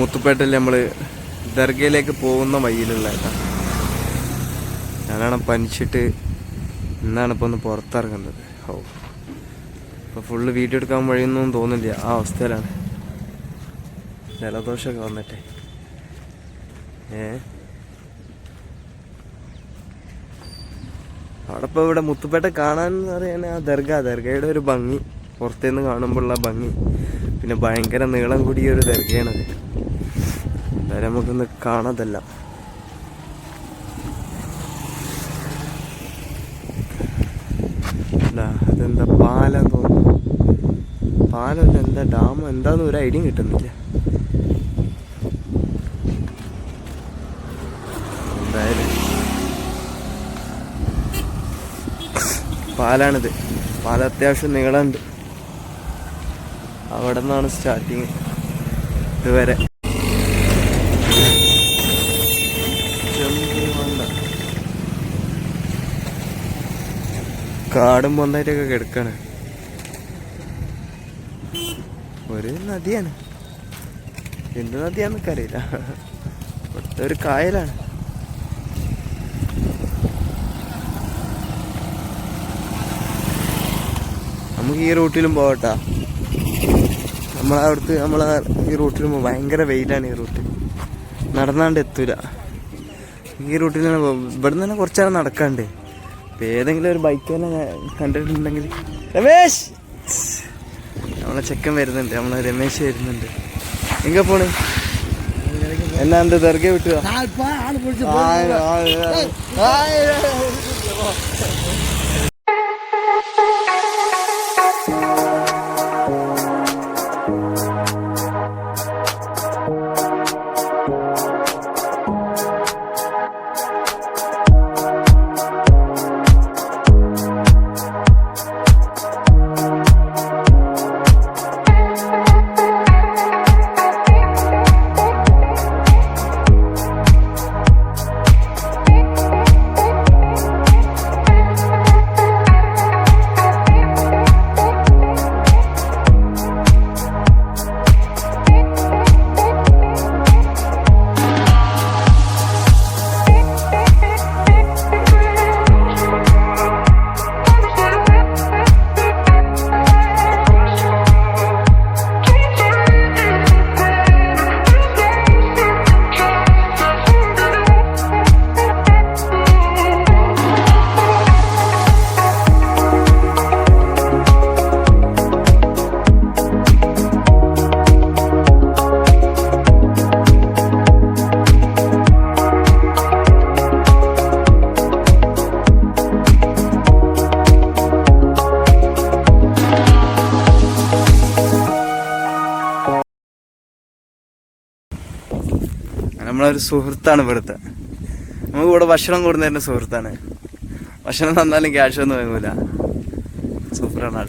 മുത്തുപേട്ടയിൽ നമ്മൾ ദർഗയിലേക്ക് പോകുന്ന വഴിയിലുള്ള കേട്ടോ. ഞാനാണ് പനിച്ചിട്ട് ഇന്നാണ് ഇപ്പോൾ ഒന്ന് പുറത്തിറങ്ങുന്നത്. ഓ, ഇപ്പോൾ ഫുള്ള് വീഡിയോ എടുക്കാൻ വഴിയൊന്നും തോന്നില്ല, ആ അവസ്ഥയിലാണ്. ജലദോഷമൊക്കെ വന്നിട്ടേ. അവിടെ ഇപ്പോൾ ഇവിടെ മുത്തുപേട്ട കാണാൻ എന്ന് പറയാൻ ആ ദർഗയുടെ ഒരു ഭംഗി, പുറത്തുനിന്ന് കാണുമ്പോഴുള്ള ഭംഗി, പിന്നെ ഭയങ്കര നീളം കൂടിയ ഒരു ദർഗയാണത്. എന്തായാലും നമുക്കൊന്ന് കാണാതല്ല. അല്ല അതെന്താ പാലം തോന്നുന്നു, പാലം എന്താ ഡാം എന്താന്ന് ഒരു ഐഡിയ കിട്ടുന്നില്ല. എന്തായാലും പാലാണിത്. പാലം അത്യാവശ്യം നീളമുണ്ട്. അവിടെ നിന്നാണ് സ്റ്റാർട്ടിങ് ഇതുവരെ. കാടും പൊന്തായിട്ടൊക്കെ കിടക്കാണ്. ഒരു നദിയാണ്, എന്ത് നദിയാന്നൊക്കെ അറിയില്ല. ഇവിടുത്തെ ഒരു കായലാണ്. നമുക്ക് ഈ റൂട്ടിലും പോകട്ടാ. നമ്മളെ ഈ റൂട്ടിലും ഭയങ്കര വെയിലാണ്. ഈ റൂട്ട് നടന്നാണ്ട് എത്തൂല. ഈ റൂട്ടിൽ ഇവിടെ നിന്ന് തന്നെ കുറച്ചേരം നടക്കാണ്ട്. ഇപ്പം ഏതെങ്കിലും ഒരു ബൈക്ക് തന്നെ കണ്ടിട്ടുണ്ടെങ്കിൽ. രമേശ്, നമ്മളെ ചെക്കൻ വരുന്നുണ്ട്, നമ്മളെ രമേശ് വരുന്നുണ്ട്. എങ്ക പോണ്? എന്നാ എന്താ ദർഗ വിട്ടുക? നമ്മളൊരു സുഹൃത്താണ് ഇവിടുത്തെ. നമുക്ക് ഇവിടെ ഭക്ഷണം കൊടുന്നതിൻ്റെ സുഹൃത്താണ്. ഭക്ഷണം തന്നാലും ക്യാഷ് ഒന്നും വാങ്ങൂല. സൂപ്പറാണ് ആൾ.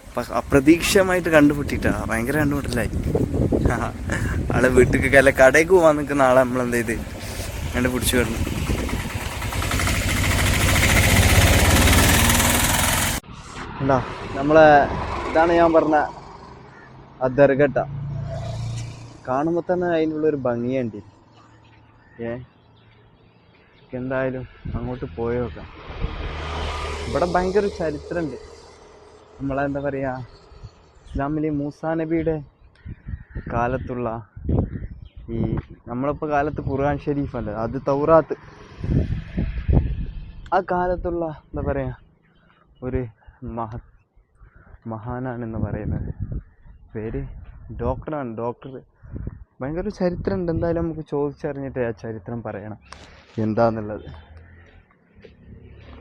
അപ്പം അപ്രതീക്ഷിതമായിട്ട് കണ്ടുപിട്ടിട്ടാ, ഭയങ്കര കണ്ടുപിട്ടലായി. ആളെ വീട്ടിലേക്ക് അല്ല കടയ്ക്ക് പോകാൻ നിൽക്കുന്ന ആളെ നമ്മളെന്ത് ചെയ്ത് കണ്ടുപിടിച്ചു കിടന്നു. എന്താ നമ്മളെ ഇതാണ് ഞാൻ പറഞ്ഞ ആ ദർഗട്ട. കാണുമ്പോൾ തന്നെ അതിനുള്ളൊരു ഭംഗിയുണ്ട്. എന്തായാലും അങ്ങോട്ട് പോയി നോക്കാം. ഇവിടെ ഭയങ്കര ചരിത്രമുണ്ട്. നമ്മളെന്താ പറയുക, ഇസ്ലാമിലെ മൂസാ നബിയുടെ കാലത്തുള്ള ഈ നമ്മളിപ്പോൾ കാലത്ത് ഖുർആൻ ഷരീഫല്ലേ, അത് തൗറാത്ത്, ആ കാലത്തുള്ള എന്താ പറയുക ഒരു മഹാനാണെന്ന് പറയുന്നത്. പേര് ഡോക്ടറാണ്. ഡോക്ടർ ഭയങ്കര ചരിത്രമുണ്ട്. എന്തായാലും നമുക്ക് ചോദിച്ചറിഞ്ഞിട്ട് ആ ചരിത്രം പറയണം എന്താന്നുള്ളത്.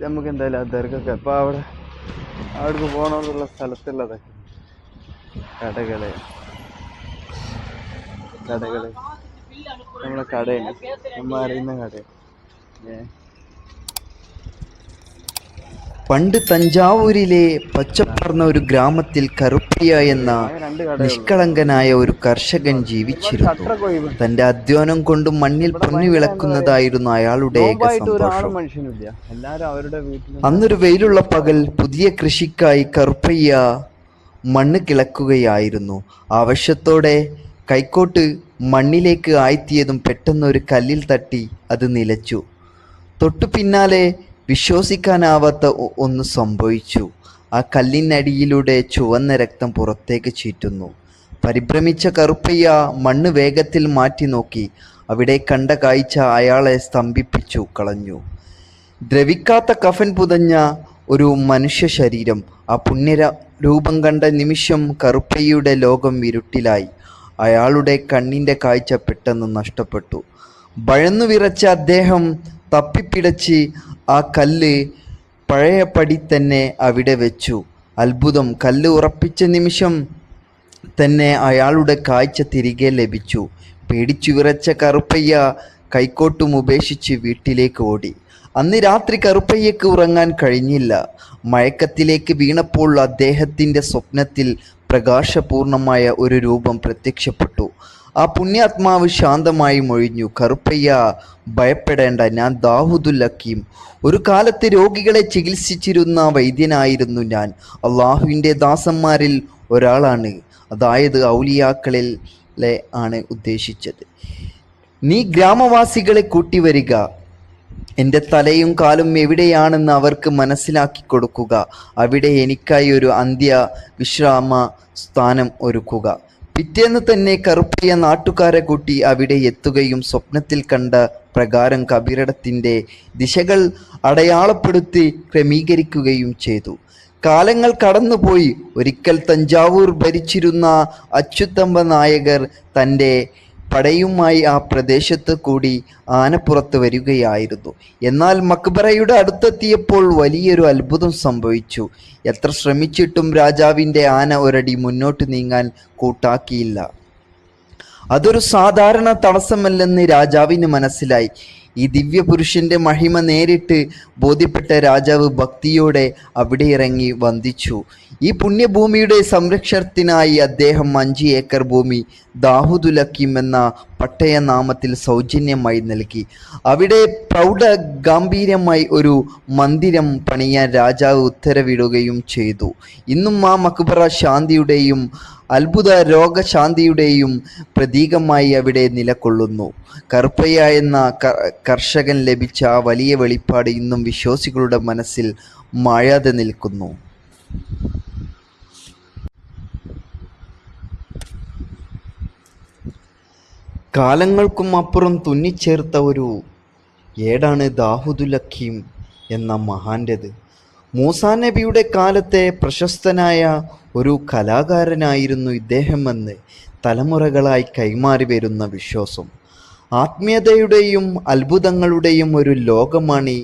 നമുക്ക് എന്തായാലും ആ ദർഗക്ക് അപ്പോൾ അവിടേക്ക് പോകണമെന്നുള്ള സ്ഥലത്തുള്ളതൊക്കെ കടകള് നമ്മളെ കടയാണ്, നമ്മൾ അറിയുന്ന കടയാണ്. പണ്ട് തഞ്ചാവൂരിലെ പച്ചപ്പർന്ന ഒരു ഗ്രാമത്തിൽ കറുപ്പയ്യ എന്ന നിഷ്കളങ്കനായ ഒരു കർഷകൻ ജീവിച്ചിരുന്നു. തന്റെ അധ്വാനം കൊണ്ട് മണ്ണിൽ പൊന്നു വിളക്കുന്നതായിരുന്നു അയാളുടെ ഏക സന്തോഷം. അന്നൊരു വെയിലുള്ള പകൽ പുതിയ കൃഷിക്കായി കറുപ്പയ്യ മണ്ണ് കിളക്കുകയായിരുന്നു. ആവശ്യത്തോടെ കൈക്കോട്ട് മണ്ണിലേക്ക് ആഴ്ത്തിയതും പെട്ടെന്നൊരു കല്ലിൽ തട്ടി അത് നിലച്ചു. തൊട്ടു പിന്നാലെ വിശ്വസിക്കാനാവാത്ത ഒന്ന് സംഭവിച്ചു. ആ കല്ലിനടിയിലൂടെ ചുവന്ന രക്തം പുറത്തേക്ക് ചീറ്റുന്നു. പരിഭ്രമിച്ച കറുപ്പയ്യ മണ്ണ് വേഗത്തിൽ മാറ്റി നോക്കി. അവിടെ കണ്ട കാഴ്ച അയാളെ സ്തംഭിപ്പിച്ചു കളഞ്ഞു. ദ്രവിക്കാത്ത കഫൻ പുതഞ്ഞ ഒരു മനുഷ്യ ശരീരം. ആ രൂപം കണ്ട നിമിഷം കറുപ്പയ്യയുടെ ലോകം ഇരുട്ടിലായി. അയാളുടെ കണ്ണിൻ്റെ കാഴ്ച പെട്ടെന്ന് നഷ്ടപ്പെട്ടു. ഭയന്നു വിറച്ച അദ്ദേഹം തപ്പിപ്പിടച്ച് ആ കല്ല് പഴയപടി തന്നെ അവിടെ വെച്ചു. അത്ഭുതം! കല്ല് ഉറപ്പിച്ച നിമിഷം തന്നെ അയാളുടെ കാഴ്ച തിരികെ ലഭിച്ചു. പേടിച്ചു വിറച്ച കറുപ്പയ്യ കൈക്കോട്ടും ഉപേക്ഷിച്ച് വീട്ടിലേക്ക് ഓടി. അന്ന് രാത്രി കറുപ്പയ്യക്ക് ഉറങ്ങാൻ കഴിഞ്ഞില്ല. മയക്കത്തിലേക്ക് വീണപ്പോൾ അദ്ദേഹത്തിൻ്റെ സ്വപ്നത്തിൽ പ്രകാശപൂർണമായ ഒരു രൂപം പ്രത്യക്ഷപ്പെട്ടു. ആ പുണ്യാത്മാവ് ശാന്തമായി മൊഴിഞ്ഞു, കറുപ്പയ്യ, ഭയപ്പെടേണ്ട, ഞാൻ ദാവൂദുൽ ഹക്കീം. ഒരു കാലത്ത് രോഗികളെ ചികിത്സിച്ചിരുന്ന വൈദ്യനായിരുന്നു ഞാൻ. അള്ളാഹുവിൻ്റെ ദാസന്മാരിൽ ഒരാളാണ്, അതായത് ഔലിയാക്കളിലെ ആണ് ഉദ്ദേശിച്ചത്. നീ ഗ്രാമവാസികളെ കൂട്ടിവരിക. എൻ്റെ തലയും കാലും എവിടെയാണെന്ന് അവർക്ക് മനസ്സിലാക്കി കൊടുക്കുക. അവിടെ എനിക്കായി ഒരു അന്ത്യ വിശ്രാമ സ്ഥാനം ഒരുക്കുക. പിറ്റേന്ന് തന്നെ കറുപ്പയ്യ നാട്ടുകാരെ കൂട്ടി അവിടെ എത്തുകയും സ്വപ്നത്തിൽ കണ്ട പ്രകാരം കബറിടത്തിൻ്റെ ദിശകൾ അടയാളപ്പെടുത്തി ക്രമീകരിക്കുകയും ചെയ്തു. കാലങ്ങൾ കടന്നുപോയി. ഒരിക്കൽ തഞ്ചാവൂർ ഭരിച്ചിരുന്ന അച്യുതമ്പ നായകർ തൻ്റെ പടയുമായി ആ പ്രദേശത്ത് കൂടി ആനപ്പുറത്ത് വരികയായിരുന്നു. എന്നാൽ മക്ബറയുടെ അടുത്തെത്തിയപ്പോൾ വലിയൊരു അത്ഭുതം സംഭവിച്ചു. എത്ര ശ്രമിച്ചിട്ടും രാജാവിൻ്റെ ആന ഒരടി മുന്നോട്ട് നീങ്ങാൻ കൂട്ടാക്കിയില്ല. അതൊരു സാധാരണ തടസ്സമല്ലെന്ന് രാജാവിന് മനസ്സിലായി. ഈ ദിവ്യപുരുഷന്റെ മഹിമ നേരിട്ട് ബോധ്യപ്പെട്ട രാജാവ് ഭക്തിയോടെ അവിടെ ഇറങ്ങി വന്ദിച്ചു. ഈ പുണ്യഭൂമിയുടെ സംരക്ഷണത്തിനായി അദ്ദേഹം 5 ഏക്കർ ഭൂമി ദാവൂദുൽ ഹക്കീം എന്ന പട്ടയനാമത്തിൽ സൗജന്യമായി നൽകി. അവിടെ പ്രൗഢ ഗാംഭീര്യമായി ഒരു മന്ദിരം പണിയാൻ രാജാവ് ഉത്തരവിടുകയും ചെയ്തു. ഇന്നും ആ മക്ബറ ശാന്തിയുടെയും അത്ഭുത രോഗശാന്തിയുടെയും പ്രതീകമായി അവിടെ നിലകൊള്ളുന്നു. കറുപ്പയ്യ എന്ന കർഷകൻ ലഭിച്ച ആ വലിയ വെളിപ്പാട് ഇന്നും വിശ്വാസികളുടെ മനസ്സിൽ മായാതെ നിൽക്കുന്നു. കാലങ്ങൾക്കും അപ്പുറം തുന്നിച്ചേർത്ത ഒരു ഏടാണ് ദാവൂദുൽ ഹക്കീം എന്ന മഹാൻ്റെത്. മൂസാ നബിയുടെ കാലത്തെ പ്രശസ്തനായ ഒരു കലാകാരനായിരുന്നു ഇദ്ദേഹമെന്ന് തലമുറകളായി കൈമാറി വരുന്ന വിശ്വാസം. ആത്മീയതയുടെയും അത്ഭുതങ്ങളുടെയും ഒരു ലോകമാണ്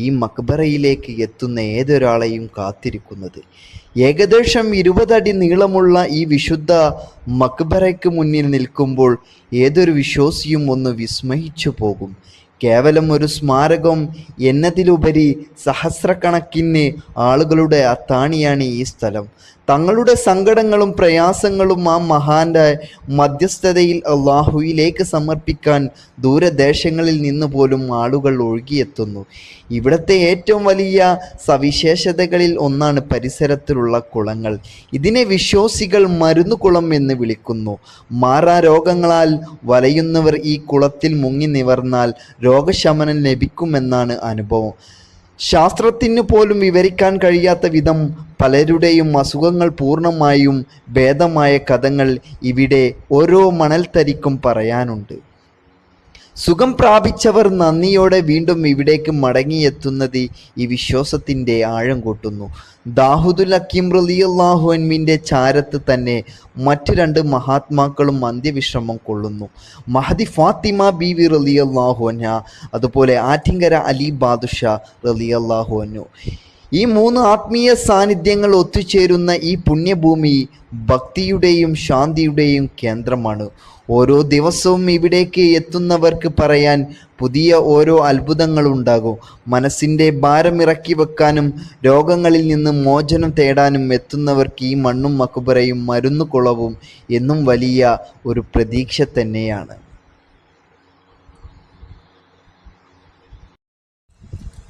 ഈ മക്ബറയിലേക്ക് എത്തുന്ന ഏതൊരാളെയും കാത്തിരിക്കുന്നത്. ഏകദേശം 20 അടി നീളമുള്ള ഈ വിശുദ്ധ മക്ബറയ്ക്ക് മുന്നിൽ നിൽക്കുമ്പോൾ ഏതൊരു വിശ്വാസിയും ഒന്ന് വിസ്മയിച്ചു പോകും. കേവലം ഒരു സ്മാരകം എന്നതിലുപരി സഹസ്രക്കണക്കിന് ആളുകളുടെ അത്താണിയാണ് ഈ സ്ഥലം. തങ്ങളുടെ സങ്കടങ്ങളും പ്രയാസങ്ങളും ആ മഹാന്റെ മധ്യസ്ഥതയിൽ അള്ളാഹുവിലേക്ക് സമർപ്പിക്കാൻ ദൂരദേശങ്ങളിൽ നിന്ന് പോലും ആളുകൾ ഒഴുകിയെത്തുന്നു. ഇവിടുത്തെ ഏറ്റവും വലിയ സവിശേഷതകളിൽ ഒന്നാണ് പരിസരത്തിലുള്ള കുളങ്ങൾ. ഇതിനെ വിശ്വാസികൾ മരുന്നുകുളം എന്ന് വിളിക്കുന്നു. മാറാ രോഗങ്ങളാൽ വലയുന്നവർ ഈ കുളത്തിൽ മുങ്ങി നിവർന്നാൽ രോഗശമനം ലഭിക്കുമെന്നാണ് അനുഭവം. ശാസ്ത്രത്തിന് പോലും വിവരിക്കാൻ കഴിയാത്ത വിധം പലരുടെയും അസുഖങ്ങൾ പൂർണ്ണമായും ഭേദമായ കഥകൾ ഇവിടെ ഓരോ മണൽത്തരിക്കും പറയാനുണ്ട്. സുഖം പ്രാപിച്ചവർ നന്ദിയോടെ വീണ്ടും ഇവിടേക്ക് മടങ്ങിയെത്തുന്നത് ഈ വിശ്വാസത്തിൻ്റെ ആഴം കൂട്ടുന്നു. ദാവൂദുൽ ഹക്കീം റളിയല്ലാഹു അൻഹുവിൻ്റെ ചാരത്ത് തന്നെ മറ്റു 2 മഹാത്മാക്കളും അന്ത്യവിശ്രമം കൊള്ളുന്നു. മഹദി ഫാത്തിമ ബീവി റളിയല്ലാഹു അൻഹ, അതുപോലെ ആറ്റിങ്കര അലി ബാദുഷാ റളിയല്ലാഹു അൻഹു. ഈ 3 ആത്മീയ സാന്നിധ്യങ്ങൾ ഒത്തുചേരുന്ന ഈ പുണ്യഭൂമി ഭക്തിയുടെയും ശാന്തിയുടെയും കേന്ദ്രമാണ്. ഓരോ ദിവസവും ഇവിടേക്ക് എത്തുന്നവർക്ക് പറയാൻ പുതിയ ഓരോ അത്ഭുതങ്ങളുണ്ടാകും. മനസ്സിൻ്റെ ഭാരം ഇറക്കി വെക്കാനും രോഗങ്ങളിൽ നിന്ന് മോചനം തേടാനും എത്തുന്നവർക്ക് ഈ മണ്ണും മക്ബറയും മരുന്നുകുളവും എന്നും വലിയ ഒരു പ്രതീക്ഷ തന്നെയാണ്.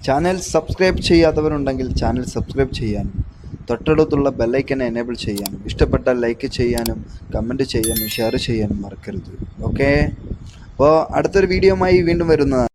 ചാനൽ സബ്സ്ക്രൈബ് ചെയ്യാത്തവരുണ്ടെങ്കിൽ ചാനൽ സബ്സ്ക്രൈബ് ചെയ്യാനും തൊട്ടടുത്തുള്ള ബെല്ലൈക്കനെ എനേബിൾ ചെയ്യാനും ഇഷ്ടപ്പെട്ടാൽ ലൈക്ക് ചെയ്യാനും കമൻറ്റ് ചെയ്യാനും ഷെയർ ചെയ്യാനും മറക്കരുത്. ഓക്കെ, അപ്പോൾ അടുത്തൊരു വീഡിയോയുമായി വീണ്ടും വരുന്നതാണ്.